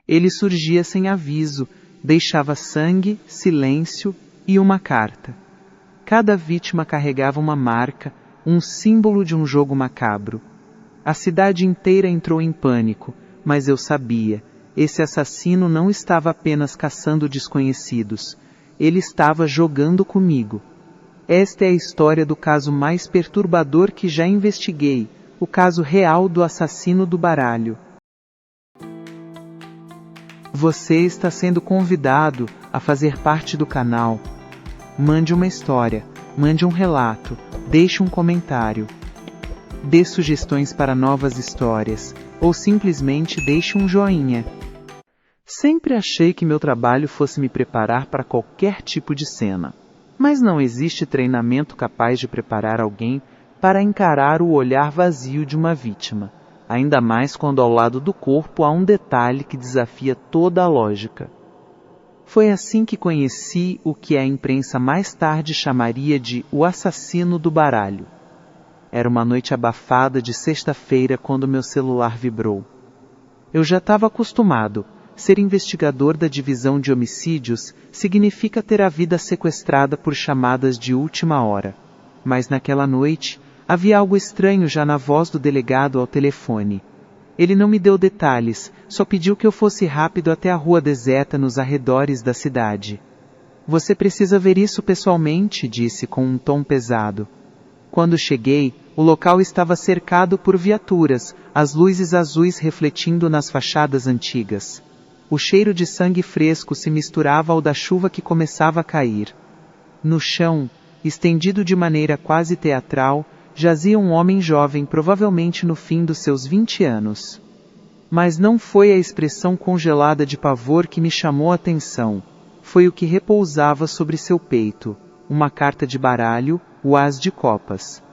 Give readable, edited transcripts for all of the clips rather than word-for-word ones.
Ele surgia sem aviso, deixava sangue, silêncio e uma carta. Cada vítima carregava uma marca, um símbolo de um jogo macabro. A cidade inteira entrou em pânico, mas eu sabia, esse assassino não estava apenas caçando desconhecidos, ele estava jogando comigo. Esta é a história do caso mais perturbador que já investiguei, o caso real do assassino do baralho. Você está sendo convidado a fazer parte do canal. Mande uma história, mande um relato, deixe um comentário. Dê sugestões para novas histórias, ou simplesmente deixe um joinha. Sempre achei que meu trabalho fosse me preparar para qualquer tipo de cena. Mas não existe treinamento capaz de preparar alguém para encarar o olhar vazio de uma vítima, ainda mais quando ao lado do corpo há um detalhe que desafia toda a lógica. Foi assim que conheci o que a imprensa mais tarde chamaria de o assassino do baralho. Era uma noite abafada de sexta-feira quando meu celular vibrou. Eu já estava acostumado. Ser investigador da divisão de homicídios significa ter a vida sequestrada por chamadas de última hora. Mas naquela noite, havia algo estranho já na voz do delegado ao telefone. Ele não me deu detalhes, só pediu que eu fosse rápido até a rua deserta nos arredores da cidade. Você precisa ver isso pessoalmente, disse com um tom pesado. Quando cheguei, o local estava cercado por viaturas, as luzes azuis refletindo nas fachadas antigas. O cheiro de sangue fresco se misturava ao da chuva que começava a cair. No chão, estendido de maneira quase teatral, jazia um homem jovem, provavelmente no fim dos seus 20 anos. Mas não foi a expressão congelada de pavor que me chamou a atenção. Foi o que repousava sobre seu peito, uma carta de baralho, o as de copas.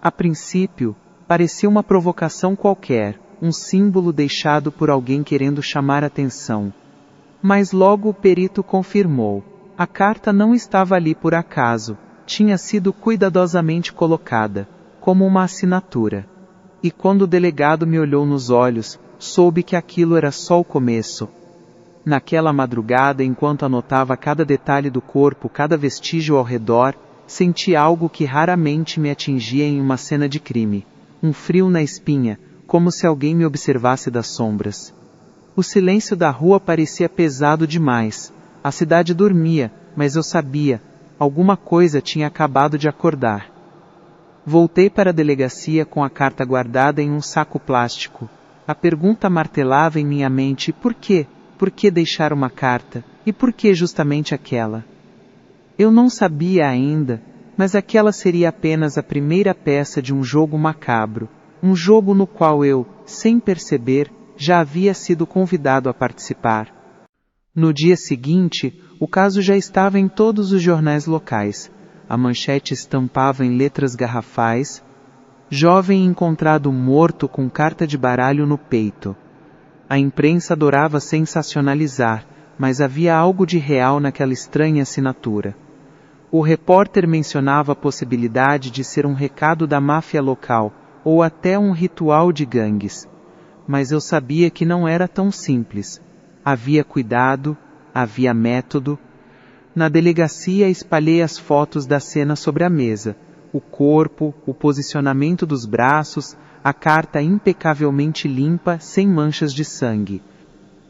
A princípio, parecia uma provocação qualquer, um símbolo deixado por alguém querendo chamar atenção. Mas logo o perito confirmou. A carta não estava ali por acaso, tinha sido cuidadosamente colocada, como uma assinatura. E quando o delegado me olhou nos olhos, soube que aquilo era só o começo. Naquela madrugada, enquanto anotava cada detalhe do corpo, cada vestígio ao redor, senti algo que raramente me atingia em uma cena de crime. Um frio na espinha, como se alguém me observasse das sombras. O silêncio da rua parecia pesado demais. A cidade dormia, mas eu sabia, alguma coisa tinha acabado de acordar. Voltei para a delegacia com a carta guardada em um saco plástico. A pergunta martelava em minha mente: por quê? Por que deixar uma carta? E por que justamente aquela? Eu não sabia ainda, mas aquela seria apenas a primeira peça de um jogo macabro, um jogo no qual eu, sem perceber, já havia sido convidado a participar. No dia seguinte, o caso já estava em todos os jornais locais. A manchete estampava em letras garrafais: jovem encontrado morto com carta de baralho no peito. A imprensa adorava sensacionalizar, mas havia algo de real naquela estranha assinatura. O repórter mencionava a possibilidade de ser um recado da máfia local, ou até um ritual de gangues. Mas eu sabia que não era tão simples. Havia cuidado, havia método. Na delegacia espalhei as fotos da cena sobre a mesa. O corpo, o posicionamento dos braços, a carta impecavelmente limpa, sem manchas de sangue.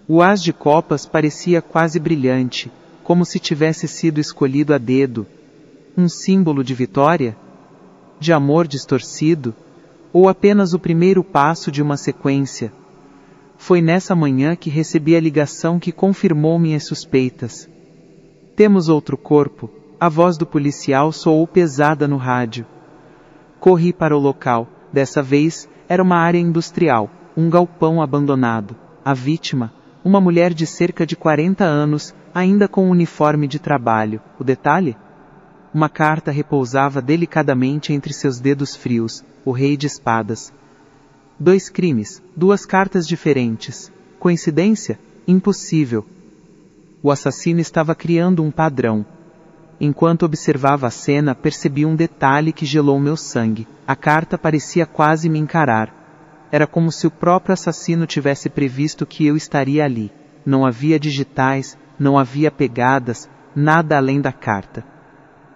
O as de copas parecia quase brilhante, como se tivesse sido escolhido a dedo. Um símbolo de vitória? De amor distorcido? Ou apenas o primeiro passo de uma sequência? Foi nessa manhã que recebi a ligação que confirmou minhas suspeitas. Temos outro corpo. A voz do policial soou pesada no rádio. Corri para o local. Dessa vez, era uma área industrial, um galpão abandonado. A vítima, uma mulher de cerca de 40 anos, ainda com um uniforme de trabalho. O detalhe? Uma carta repousava delicadamente entre seus dedos frios, o rei de espadas. 2 crimes, 2 cartas diferentes. Coincidência? Impossível. O assassino estava criando um padrão. Enquanto observava a cena, percebi um detalhe que gelou meu sangue. A carta parecia quase me encarar. Era como se o próprio assassino tivesse previsto que eu estaria ali. não havia digitais, não havia pegadas, nada além da carta.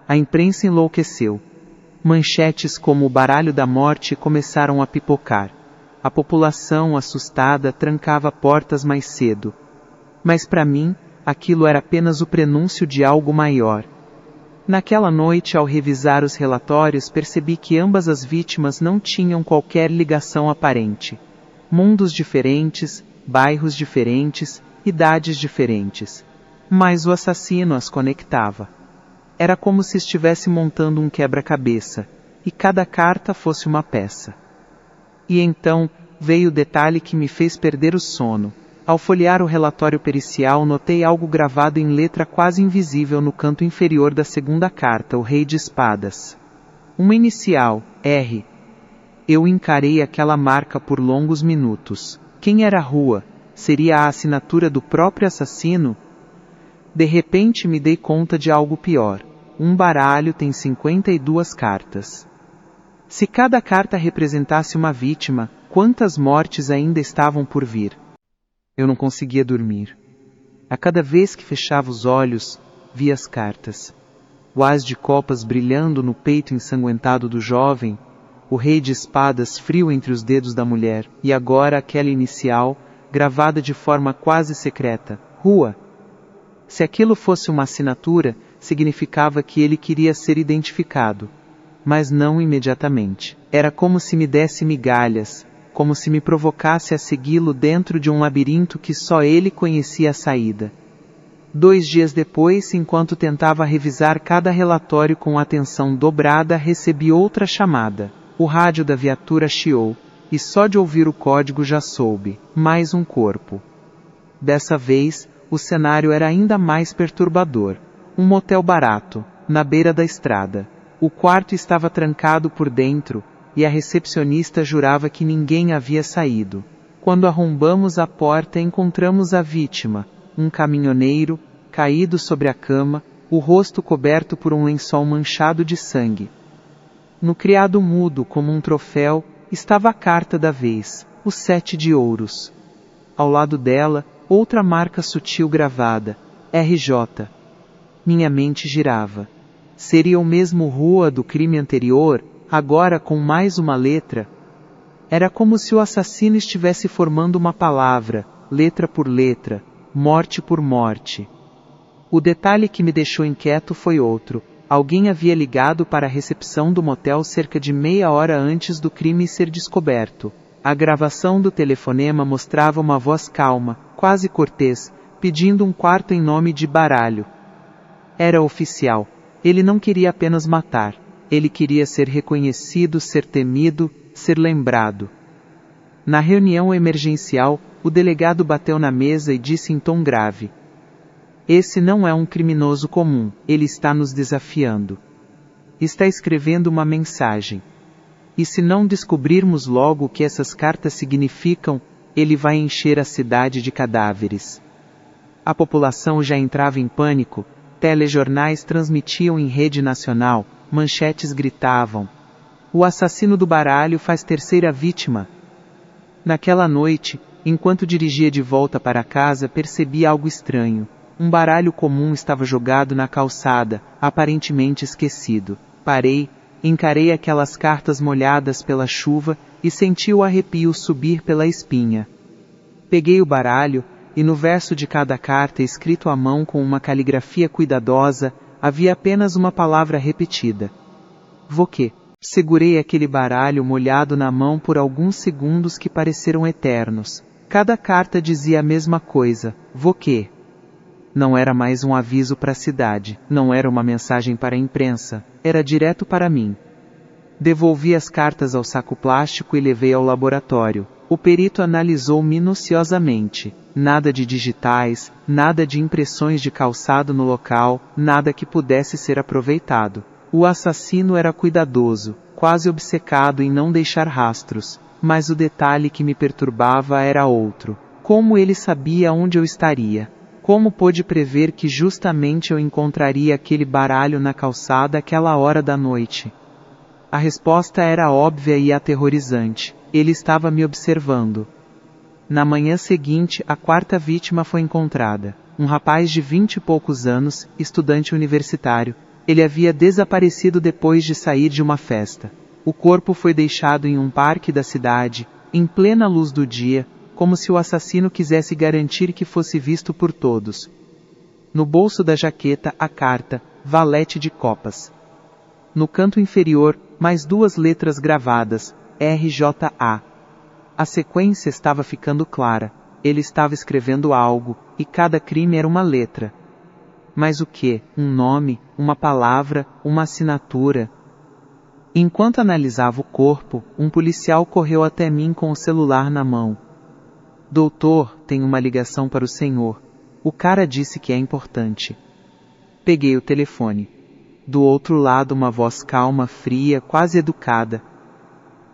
A imprensa enlouqueceu. Manchetes como o baralho da morte começaram a pipocar. A população, assustada, trancava portas mais cedo. Mas para mim, aquilo era apenas o prenúncio de algo maior. Naquela noite, ao revisar os relatórios, percebi que ambas as vítimas não tinham qualquer ligação aparente. Mundos diferentes, bairros diferentes, idades diferentes. Mas o assassino as conectava. Era como se estivesse montando um quebra-cabeça, e cada carta fosse uma peça. E então, veio o detalhe que me fez perder o sono. Ao folhear o relatório pericial, notei algo gravado em letra quase invisível no canto inferior da segunda carta, o Rei de Espadas. Uma inicial, R. Eu encarei aquela marca por longos minutos. Quem era a rua? Seria a assinatura do próprio assassino? De repente me dei conta de algo pior. Um baralho tem 52 cartas. Se cada carta representasse uma vítima, quantas mortes ainda estavam por vir? Eu não conseguia dormir. A cada vez que fechava os olhos, via as cartas. O as de copas brilhando no peito ensanguentado do jovem, o rei de espadas frio entre os dedos da mulher, e agora aquela inicial, gravada de forma quase secreta, Rua. Se aquilo fosse uma assinatura, significava que ele queria ser identificado. Mas não imediatamente. Era como se me desse migalhas, como se me provocasse a segui-lo dentro de um labirinto que só ele conhecia a saída. 2 dias depois, enquanto tentava revisar cada relatório com atenção dobrada, recebi outra chamada. O rádio da viatura chiou, e só de ouvir o código já soube. Mais um corpo. Dessa vez, o cenário era ainda mais perturbador. Um motel barato, na beira da estrada. O quarto estava trancado por dentro, e a recepcionista jurava que ninguém havia saído. Quando arrombamos a porta, encontramos a vítima, um caminhoneiro, caído sobre a cama, o rosto coberto por um lençol manchado de sangue. No criado mudo, como um troféu, estava a carta da vez, o 7 de ouros. Ao lado dela, outra marca sutil gravada, RJ. Minha mente girava. Seria o mesmo Rua do crime anterior, agora com mais uma letra? Era como se o assassino estivesse formando uma palavra, letra por letra, morte por morte. O detalhe que me deixou inquieto foi outro. Alguém havia ligado para a recepção do motel cerca de meia hora antes do crime ser descoberto. A gravação do telefonema mostrava uma voz calma, quase cortês, pedindo um quarto em nome de Baralho. Era oficial. Ele não queria apenas matar. Ele queria ser reconhecido, ser temido, ser lembrado. Na reunião emergencial, o delegado bateu na mesa e disse em tom grave: Esse não é um criminoso comum, ele está nos desafiando. Está escrevendo uma mensagem. E se não descobrirmos logo o que essas cartas significam, ele vai encher a cidade de cadáveres. A população já entrava em pânico, telejornais transmitiam em rede nacional, manchetes gritavam: O assassino do baralho faz terceira vítima. Naquela noite, enquanto dirigia de volta para casa, percebi algo estranho. Um baralho comum estava jogado na calçada, aparentemente esquecido. Parei, encarei aquelas cartas molhadas pela chuva e senti o arrepio subir pela espinha. Peguei o baralho, e no verso de cada carta, escrito à mão com uma caligrafia cuidadosa, havia apenas uma palavra repetida. Voquê. Segurei aquele baralho molhado na mão por alguns segundos que pareceram eternos. Cada carta dizia a mesma coisa, Voquê. Não era mais um aviso para a cidade, não era uma mensagem para a imprensa, era direto para mim. Devolvi as cartas ao saco plástico e levei ao laboratório. O perito analisou minuciosamente. Nada de digitais, nada de impressões de calçado no local, nada que pudesse ser aproveitado. O assassino era cuidadoso, quase obcecado em não deixar rastros, mas o detalhe que me perturbava era outro. Como ele sabia onde eu estaria? Como pôde prever que justamente eu encontraria aquele baralho na calçada àquela hora da noite? A resposta era óbvia e aterrorizante. Ele estava me observando. Na manhã seguinte, a quarta vítima foi encontrada. Um rapaz de 20 e poucos anos, estudante universitário. Ele havia desaparecido depois de sair de uma festa. O corpo foi deixado em um parque da cidade, em plena luz do dia, como se o assassino quisesse garantir que fosse visto por todos. No bolso da jaqueta, a carta, valete de copas. No canto inferior, mais 2 letras gravadas, RJA. A sequência estava ficando clara. Ele estava escrevendo algo, e cada crime era uma letra. Mas o quê? Um nome, uma palavra, uma assinatura? Enquanto analisava o corpo, um policial correu até mim com o celular na mão. Doutor, tem uma ligação para o senhor. O cara disse que é importante. Peguei o telefone. Do outro lado, uma voz calma, fria, quase educada.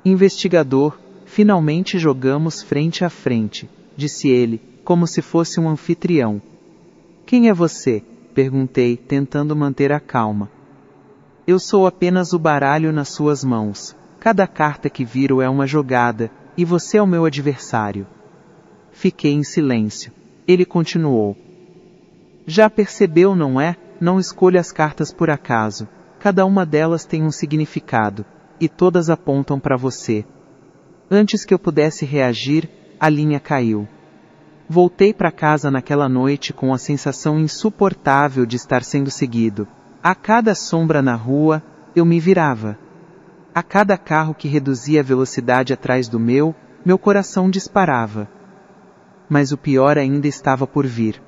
Investigador, finalmente jogamos frente a frente, disse ele, como se fosse um anfitrião. Quem é você? Perguntei, tentando manter a calma. Eu sou apenas o baralho nas suas mãos. Cada carta que viro é uma jogada, e você é o meu adversário. Fiquei em silêncio. Ele continuou. Já percebeu, não é? Não escolha as cartas por acaso. Cada uma delas tem um significado, e todas apontam para você. Antes que eu pudesse reagir, a linha caiu. Voltei para casa naquela noite com a sensação insuportável de estar sendo seguido. A cada sombra na rua, eu me virava. A cada carro que reduzia a velocidade atrás do meu coração disparava. Mas o pior ainda estava por vir.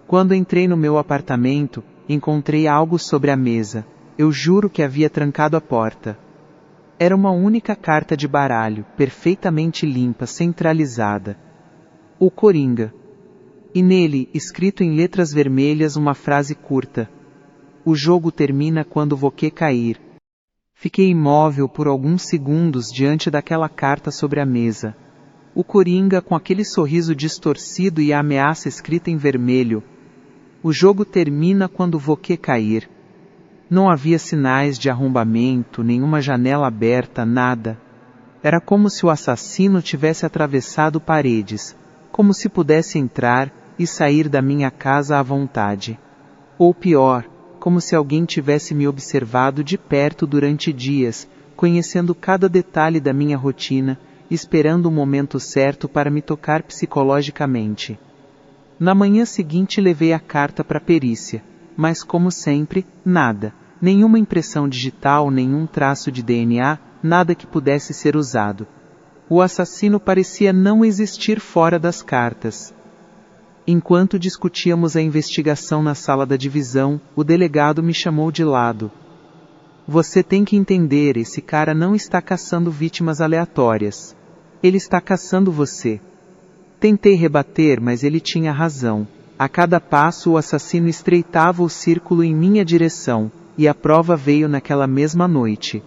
Quando entrei no meu apartamento, encontrei algo sobre a mesa. Eu juro que havia trancado a porta. Era uma única carta de baralho, perfeitamente limpa, centralizada. O Coringa. E nele, escrito em letras vermelhas, uma frase curta. O jogo termina quando você cair. Fiquei imóvel por alguns segundos diante daquela carta sobre a mesa. O Coringa com aquele sorriso distorcido e a ameaça escrita em vermelho. O jogo termina quando você cair. Não havia sinais de arrombamento, nenhuma janela aberta, nada. Era como se o assassino tivesse atravessado paredes, como se pudesse entrar e sair da minha casa à vontade. Ou pior, como se alguém tivesse me observado de perto durante dias, conhecendo cada detalhe da minha rotina, esperando o momento certo para me tocar psicologicamente. Na manhã seguinte levei a carta para a perícia, mas como sempre, nada. Nenhuma impressão digital, nenhum traço de DNA, nada que pudesse ser usado. O assassino parecia não existir fora das cartas. Enquanto discutíamos a investigação na sala da divisão, o delegado me chamou de lado. Você tem que entender, esse cara não está caçando vítimas aleatórias. Ele está caçando você. Tentei rebater, mas ele tinha razão. A cada passo o assassino estreitava o círculo em minha direção, e a prova veio naquela mesma noite.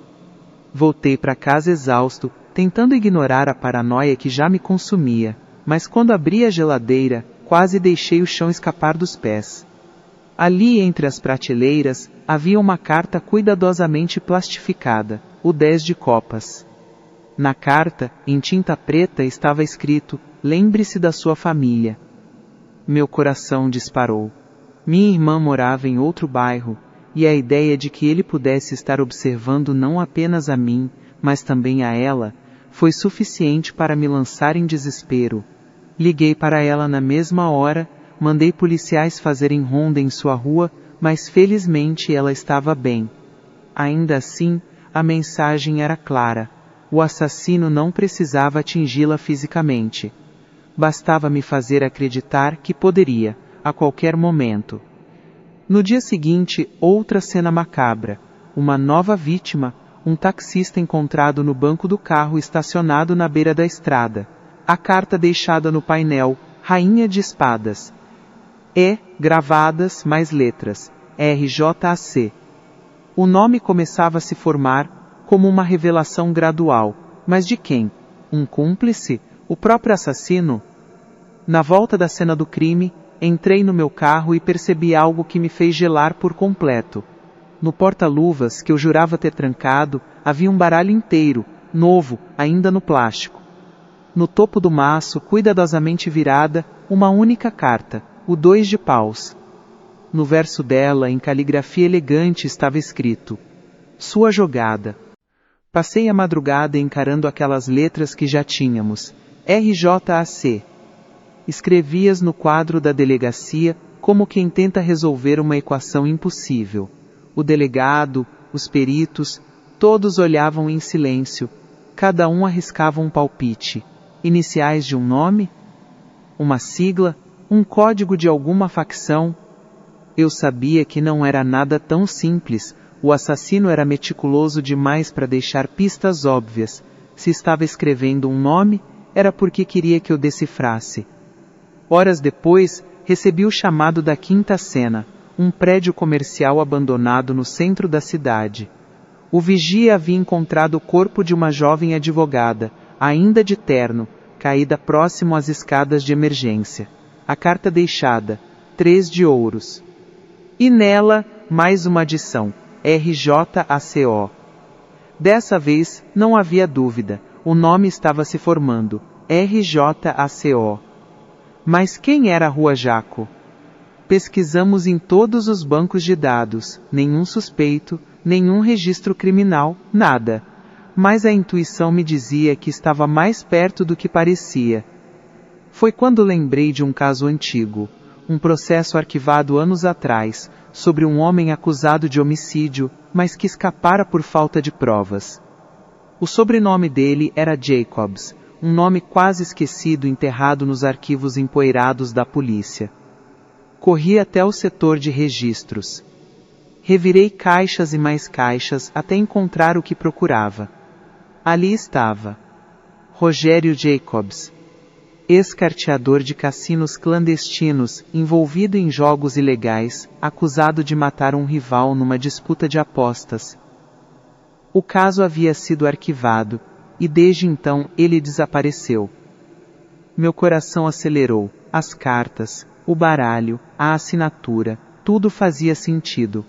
Voltei para casa exausto, tentando ignorar a paranoia que já me consumia, mas quando abri a geladeira, quase deixei o chão escapar dos pés. Ali entre as prateleiras, havia uma carta cuidadosamente plastificada, o 10 de copas. Na carta, em tinta preta, estava escrito, lembre-se da sua família. Meu coração disparou. Minha irmã morava em outro bairro, e a ideia de que ele pudesse estar observando não apenas a mim, mas também a ela, foi suficiente para me lançar em desespero. Liguei para ela na mesma hora, mandei policiais fazerem ronda em sua rua, mas felizmente ela estava bem. Ainda assim, a mensagem era clara. O assassino não precisava atingi-la fisicamente. Bastava me fazer acreditar que poderia, a qualquer momento. No dia seguinte, outra cena macabra. Uma nova vítima, um taxista encontrado no banco do carro estacionado na beira da estrada. A carta deixada no painel, Rainha de Espadas. Gravadas, mais letras, RJAC. O nome começava a se formar como uma revelação gradual. Mas de quem? Um cúmplice? O próprio assassino? Na volta da cena do crime, entrei no meu carro e percebi algo que me fez gelar por completo. No porta-luvas, que eu jurava ter trancado, havia um baralho inteiro, novo, ainda no plástico. no topo do maço, cuidadosamente virada, uma única carta, o 2 de paus. No verso dela, em caligrafia elegante, estava escrito: Sua jogada. Passei a madrugada encarando aquelas letras que já tínhamos. RJAC. Escrevias no quadro da delegacia como quem tenta resolver uma equação impossível. O delegado, os peritos, todos olhavam em silêncio. Cada um arriscava um palpite. Iniciais de um nome? Uma sigla? Um código de alguma facção? Eu sabia que não era nada tão simples. O assassino era meticuloso demais para deixar pistas óbvias. Se estava escrevendo um nome, era porque queria que eu decifrasse. Horas depois, recebi o chamado da Quinta Cena, um prédio comercial abandonado no centro da cidade. O vigia havia encontrado o corpo de uma jovem advogada, ainda de terno, caída próximo às escadas de emergência. A carta deixada, 3 de ouros. E nela, mais uma adição, RJACO. Dessa vez, não havia dúvida, o nome estava se formando, RJACO. Mas quem era a Rua Jaco? Pesquisamos em todos os bancos de dados, nenhum suspeito, nenhum registro criminal, nada. Mas a intuição me dizia que estava mais perto do que parecia. Foi quando lembrei de um caso antigo, um processo arquivado anos atrás, sobre um homem acusado de homicídio, mas que escapara por falta de provas. O sobrenome dele era Jacobs, um nome quase esquecido enterrado nos arquivos empoeirados da polícia. Corri até o setor de registros. Revirei caixas e mais caixas até encontrar o que procurava. Ali estava. Rogério Jacobs, ex-carteador de cassinos clandestinos, envolvido em jogos ilegais, acusado de matar um rival numa disputa de apostas. O caso havia sido arquivado, e desde então ele desapareceu. Meu coração acelerou, as cartas, o baralho, a assinatura, tudo fazia sentido.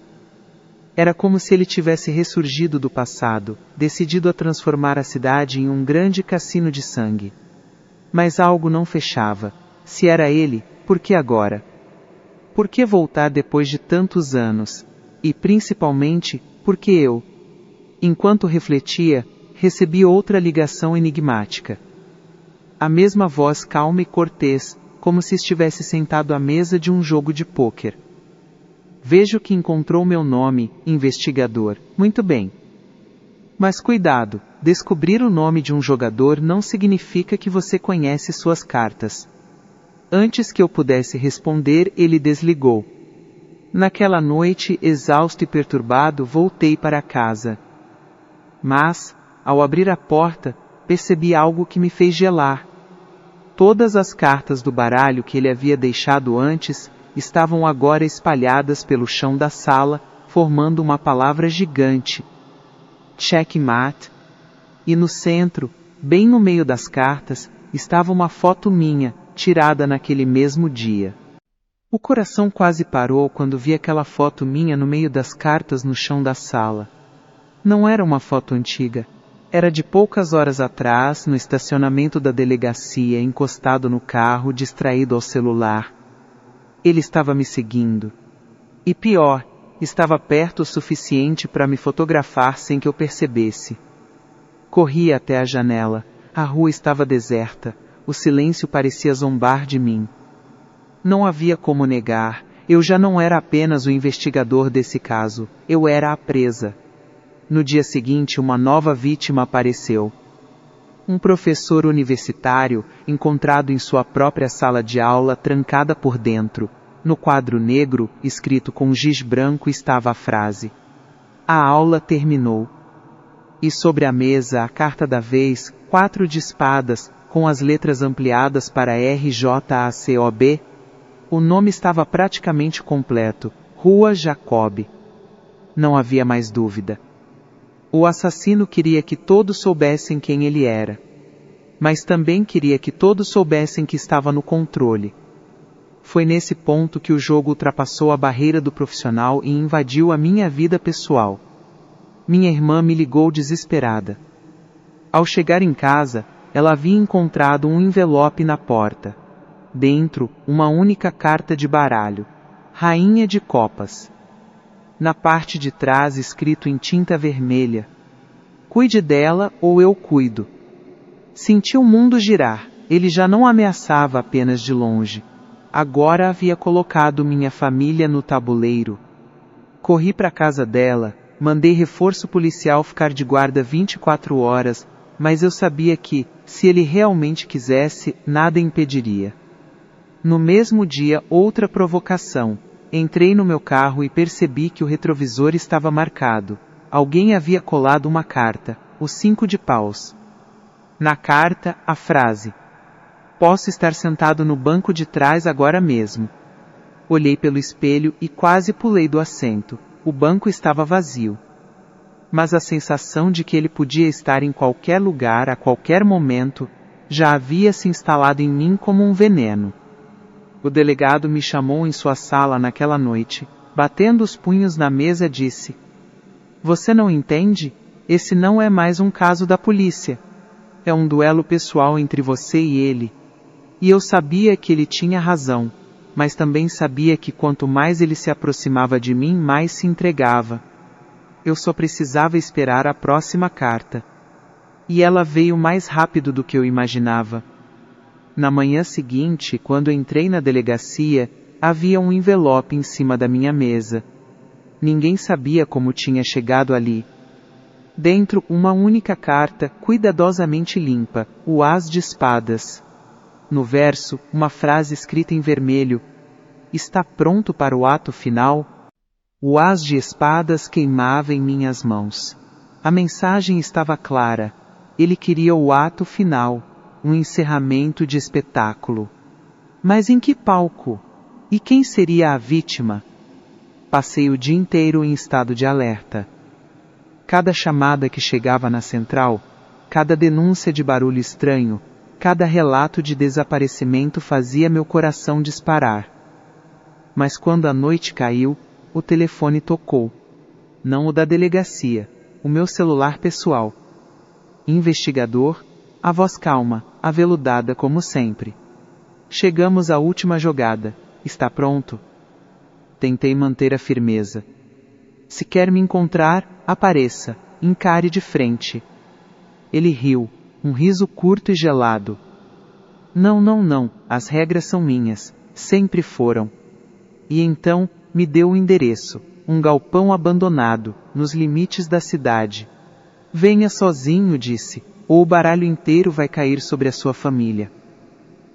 Era como se ele tivesse ressurgido do passado, decidido a transformar a cidade em um grande cassino de sangue. Mas algo não fechava. Se era ele, por que agora? Por que voltar depois de tantos anos? E, principalmente, por que eu? Enquanto refletia, recebi outra ligação enigmática. A mesma voz calma e cortês, como se estivesse sentado à mesa de um jogo de pôquer. Vejo que encontrou meu nome, investigador. Muito bem. Mas cuidado, descobrir o nome de um jogador não significa que você conhece suas cartas. Antes que eu pudesse responder, ele desligou. Naquela noite, exausto e perturbado, voltei para casa. Mas, ao abrir a porta, percebi algo que me fez gelar. Todas as cartas do baralho que ele havia deixado antes estavam agora espalhadas pelo chão da sala, formando uma palavra gigante. Checkmate. E no centro, bem no meio das cartas, estava uma foto minha, tirada naquele mesmo dia. O coração quase parou quando vi aquela foto minha no meio das cartas no chão da sala. Não era uma foto antiga. Era de poucas horas atrás, no estacionamento da delegacia, encostado no carro, distraído ao celular. Ele estava me seguindo. E pior, estava perto o suficiente para me fotografar sem que eu percebesse. Corri até a janela. A rua estava deserta. O silêncio parecia zombar de mim. Não havia como negar. Eu já não era apenas o investigador desse caso. Eu era a presa. No dia seguinte, uma nova vítima apareceu. Um professor universitário, encontrado em sua própria sala de aula, trancada por dentro. No quadro negro, escrito com giz branco, estava a frase: A aula terminou. E sobre a mesa, a carta da vez, 4 de espadas, com as letras ampliadas para RJACOB. O nome estava praticamente completo, Rua Jacob. Não havia mais dúvida. O assassino queria que todos soubessem quem ele era. Mas também queria que todos soubessem que estava no controle. Foi nesse ponto que o jogo ultrapassou a barreira do profissional e invadiu a minha vida pessoal. Minha irmã me ligou desesperada. Ao chegar em casa, ela havia encontrado um envelope na porta. Dentro, uma única carta de baralho. Rainha de Copas. Na parte de trás escrito em tinta vermelha: cuide dela ou eu cuido. Senti o mundo girar. Ele já não ameaçava apenas de longe. Agora havia colocado minha família no tabuleiro. Corri para a casa dela, mandei reforço policial ficar de guarda 24 horas, mas eu sabia que, se ele realmente quisesse, nada impediria. No mesmo dia, outra provocação. Entrei no meu carro e percebi que o retrovisor estava marcado. Alguém havia colado uma carta, o 5 de paus. Na carta, a frase: posso estar sentado no banco de trás agora mesmo. Olhei pelo espelho e quase pulei do assento. O banco estava vazio. Mas a sensação de que ele podia estar em qualquer lugar, a qualquer momento, já havia se instalado em mim como um veneno. O delegado me chamou em sua sala naquela noite, batendo os punhos na mesa, disse: você não entende? Esse não é mais um caso da polícia. É um duelo pessoal entre você e ele. E eu sabia que ele tinha razão, mas também sabia que quanto mais ele se aproximava de mim, mais se entregava. Eu só precisava esperar a próxima carta. E ela veio mais rápido do que eu imaginava. Na manhã seguinte, quando entrei na delegacia, havia um envelope em cima da minha mesa. Ninguém sabia como tinha chegado ali. Dentro, uma única carta, cuidadosamente limpa, o As de Espadas. No verso, uma frase escrita em vermelho: está pronto para o ato final? O As de Espadas queimava em minhas mãos. A mensagem estava clara. Ele queria o ato final, um encerramento de espetáculo. Mas em que palco? E quem seria a vítima? Passei o dia inteiro em estado de alerta. Cada chamada que chegava na central, cada denúncia de barulho estranho, cada relato de desaparecimento fazia meu coração disparar. Mas quando a noite caiu, o telefone tocou. Não o da delegacia, o meu celular pessoal. Investigador, a voz calma, aveludada como sempre. Chegamos à última jogada. Está pronto? Tentei manter a firmeza. Se quer me encontrar, apareça, encare de frente. Ele riu, um riso curto e gelado. Não, as regras são minhas, sempre foram. E então, me deu o endereço, um galpão abandonado, nos limites da cidade. Venha sozinho, disse, ou o baralho inteiro vai cair sobre a sua família.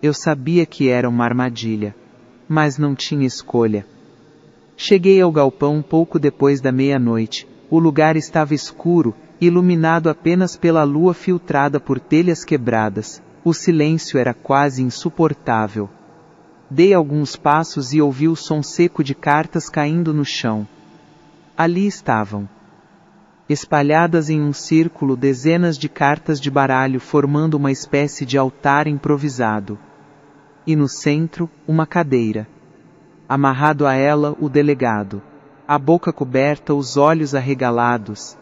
Eu sabia que era uma armadilha, mas não tinha escolha. Cheguei ao galpão pouco depois da meia-noite. O lugar estava escuro, iluminado apenas pela lua filtrada por telhas quebradas. O silêncio era quase insuportável. Dei alguns passos e ouvi o som seco de cartas caindo no chão. Ali estavam, espalhadas em um círculo, dezenas de cartas de baralho formando uma espécie de altar improvisado. E no centro, uma cadeira. Amarrado a ela, o delegado. A boca coberta, os olhos arregalados.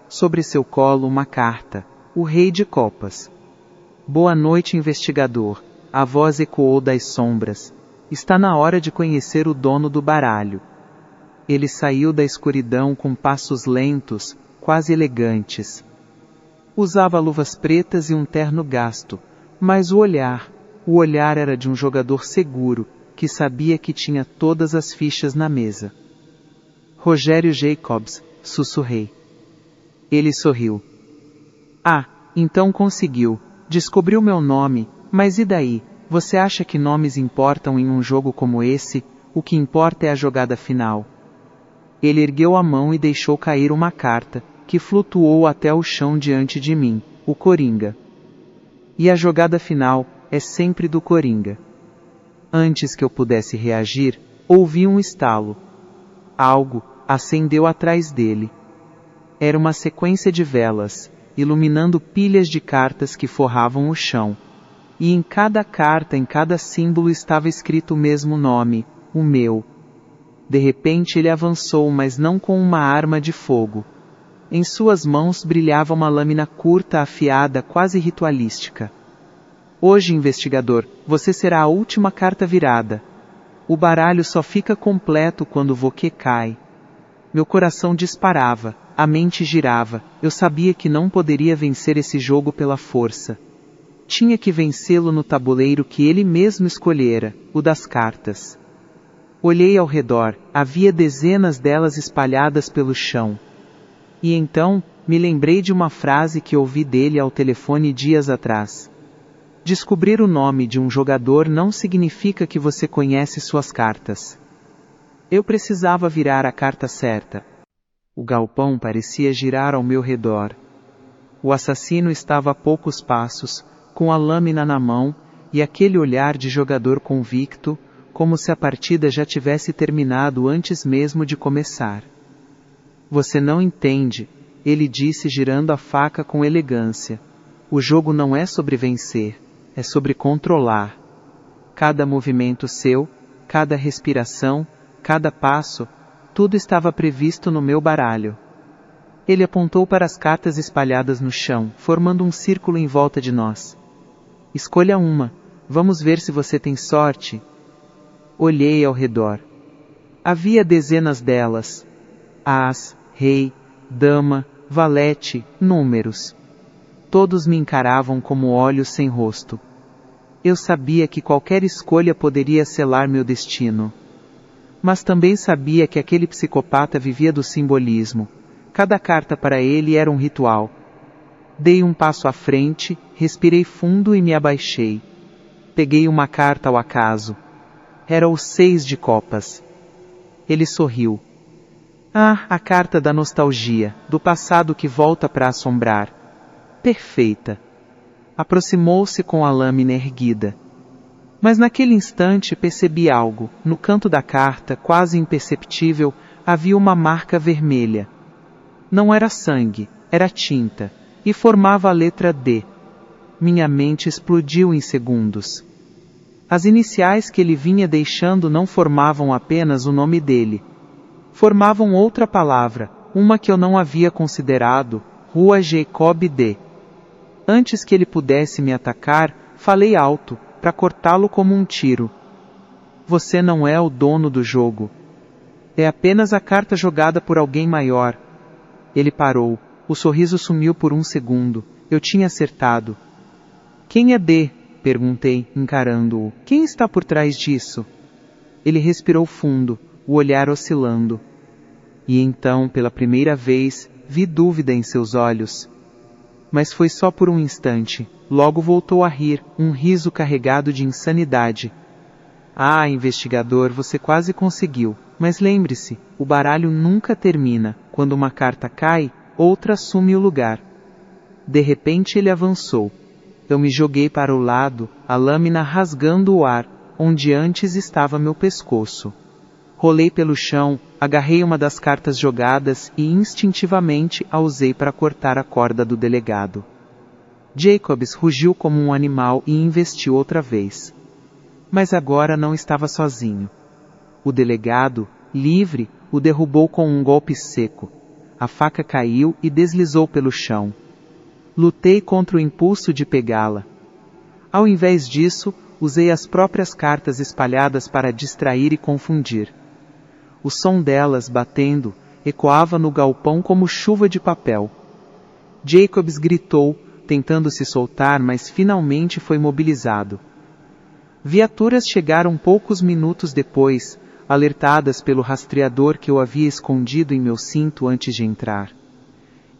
Sobre seu colo, uma carta. O Rei de Copas. Boa noite, investigador. A voz ecoou das sombras. Está na hora de conhecer o dono do baralho. Ele saiu da escuridão com passos lentos, quase elegantes. Usava luvas pretas e um terno gasto, mas o olhar era de um jogador seguro, que sabia que tinha todas as fichas na mesa. Rogério Jacobs, sussurrei. Ele sorriu. Ah, então conseguiu. Descobriu meu nome, mas e daí? Você acha que nomes importam em um jogo como esse? O que importa é a jogada final. Ele ergueu a mão e deixou cair uma carta, que flutuou até o chão diante de mim, o Coringa. E a jogada final é sempre do Coringa. Antes que eu pudesse reagir, ouvi um estalo. Algo acendeu atrás dele. Era uma sequência de velas, iluminando pilhas de cartas que forravam o chão. E em cada carta, em cada símbolo estava escrito o mesmo nome, o meu. De repente ele avançou, mas não com uma arma de fogo. Em suas mãos brilhava uma lâmina curta, afiada, quase ritualística. Hoje, investigador, você será a última carta virada. O baralho só fica completo quando o Voquet cai. Meu coração disparava, a mente girava, eu sabia que não poderia vencer esse jogo pela força. Tinha que vencê-lo no tabuleiro que ele mesmo escolhera, o das cartas. Olhei ao redor, havia dezenas delas espalhadas pelo chão. E então, me lembrei de uma frase que ouvi dele ao telefone dias atrás. Descobrir o nome de um jogador não significa que você conhece suas cartas. Eu precisava virar a carta certa. O galpão parecia girar ao meu redor. O assassino estava a poucos passos, com a lâmina na mão, e aquele olhar de jogador convicto, como se a partida já tivesse terminado antes mesmo de começar. Você não entende, ele disse girando a faca com elegância. O jogo não é sobre vencer, é sobre controlar. Cada movimento seu, cada respiração, cada passo, tudo estava previsto no meu baralho. Ele apontou para as cartas espalhadas no chão, formando um círculo em volta de nós. Escolha uma, vamos ver se você tem sorte. Olhei ao redor. Havia dezenas delas. As, rei, dama, valete, números. Todos me encaravam como olhos sem rosto. Eu sabia que qualquer escolha poderia selar meu destino. Mas também sabia que aquele psicopata vivia do simbolismo. Cada carta para ele era um ritual. Dei um passo à frente, respirei fundo e me abaixei. Peguei uma carta ao acaso. Era o 6 de copas. Ele sorriu. Ah, a carta da nostalgia, do passado que volta para assombrar. Perfeita. Aproximou-se com a lâmina erguida. Mas naquele instante percebi algo. No canto da carta, quase imperceptível, havia uma marca vermelha. Não era sangue, era tinta, e formava a letra D. Minha mente explodiu em segundos. As iniciais que ele vinha deixando não formavam apenas o nome dele. Formavam outra palavra, uma que eu não havia considerado, Rua Jacob D. Antes que ele pudesse me atacar, falei alto, para cortá-lo como um tiro. Você não é o dono do jogo. É apenas a carta jogada por alguém maior. Ele parou. O sorriso sumiu por um segundo. Eu tinha acertado. Quem é D? Perguntei, encarando-o. Quem está por trás disso? Ele respirou fundo, o olhar oscilando. E então, pela primeira vez, vi dúvida em seus olhos. Mas foi só por um instante. Logo voltou a rir, um riso carregado de insanidade. Ah, investigador, você quase conseguiu. Mas lembre-se, o baralho nunca termina. Quando uma carta cai, outra assume o lugar. De repente ele avançou. Eu me joguei para o lado, a lâmina rasgando o ar, onde antes estava meu pescoço. Rolei pelo chão, agarrei uma das cartas jogadas e instintivamente a usei para cortar a corda do delegado. Jacobs rugiu como um animal e investiu outra vez. Mas agora não estava sozinho. O delegado, livre, o derrubou com um golpe seco. A faca caiu e deslizou pelo chão. Lutei contra o impulso de pegá-la. Ao invés disso, usei as próprias cartas espalhadas para distrair e confundir. O som delas, batendo, ecoava no galpão como chuva de papel. Jacobs gritou, tentando se soltar, mas finalmente foi mobilizado. Viaturas chegaram poucos minutos depois, alertadas pelo rastreador que eu havia escondido em meu cinto antes de entrar.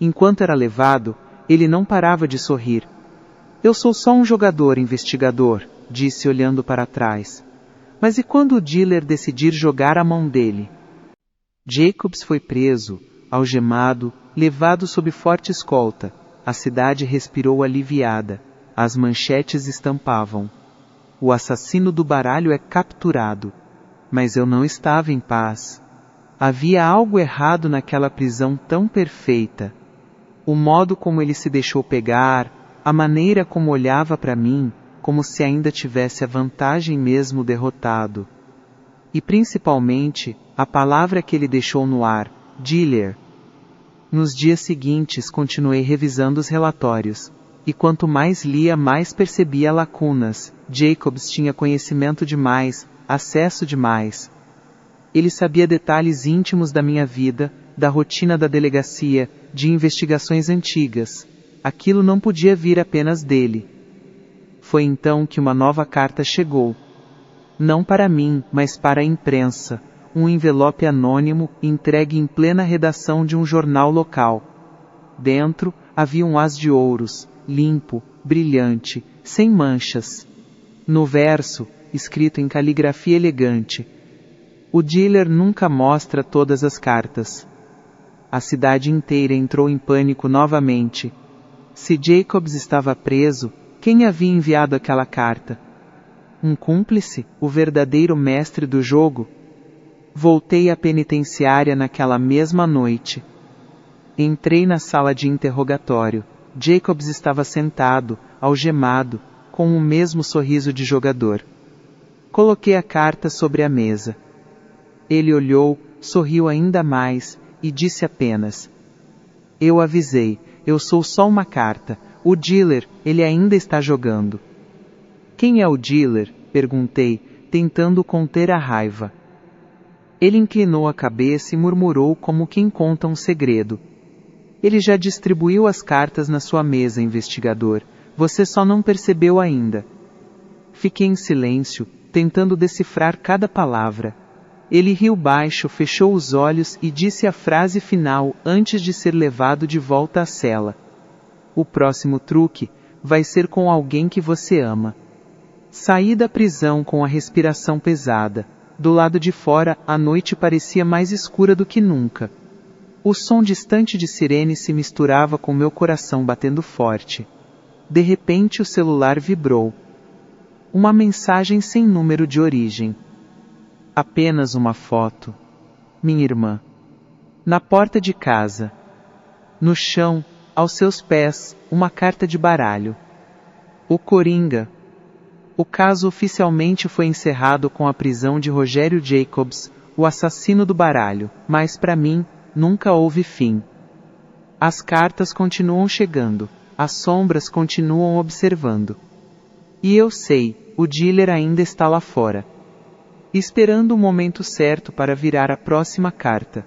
Enquanto era levado, ele não parava de sorrir. Eu sou só um jogador, investigador, disse olhando para trás. Mas e quando o dealer decidir jogar a mão dele? Jacobs foi preso, algemado, levado sob forte escolta. A cidade respirou aliviada. As manchetes estampavam. O assassino do baralho é capturado. Mas eu não estava em paz. Havia algo errado naquela prisão tão perfeita. O modo como ele se deixou pegar, a maneira como olhava para mim, como se ainda tivesse a vantagem mesmo derrotado. E principalmente, a palavra que ele deixou no ar, dealer. Nos dias seguintes continuei revisando os relatórios. e quanto mais lia, mais percebia lacunas. Jacobs tinha conhecimento demais, acesso demais. Ele sabia detalhes íntimos da minha vida, da rotina da delegacia, de investigações antigas. Aquilo não podia vir apenas dele. Foi então que uma nova carta chegou. Não para mim, mas para a imprensa. Um envelope anônimo, entregue em plena redação de um jornal local. Dentro, havia um haz de ouros, limpo, brilhante, sem manchas. No verso, escrito em caligrafia elegante: o dealer nunca mostra todas as cartas. A cidade inteira entrou em pânico novamente. Se Jacobs estava preso, quem havia enviado aquela carta? Um cúmplice, o verdadeiro mestre do jogo? Voltei à penitenciária naquela mesma noite. Entrei na sala de interrogatório. Jacobs estava sentado, algemado, com o mesmo sorriso de jogador. Coloquei a carta sobre a mesa. Ele olhou, sorriu ainda mais, e disse apenas: eu avisei, eu sou só uma carta. O dealer, ele ainda está jogando. Quem é o dealer? Perguntei, tentando conter a raiva. Ele inclinou a cabeça e murmurou como quem conta um segredo. Ele já distribuiu as cartas na sua mesa, investigador. Você só não percebeu ainda. Fiquei em silêncio, tentando decifrar cada palavra. Ele riu baixo, fechou os olhos e disse a frase final antes de ser levado de volta à cela. O próximo truque vai ser com alguém que você ama. Saí da prisão com a respiração pesada. Do lado de fora, a noite parecia mais escura do que nunca. O som distante de sirene se misturava com meu coração batendo forte. De repente o celular vibrou. Uma mensagem sem número de origem. Apenas uma foto. Minha irmã. Na porta de casa. No chão, aos seus pés, uma carta de baralho. O Coringa. O caso oficialmente foi encerrado com a prisão de Rogério Jacobs, o assassino do baralho, mas para mim, nunca houve fim. As cartas continuam chegando, as sombras continuam observando. E eu sei, o dealer ainda está lá fora, esperando o momento certo para virar a próxima carta.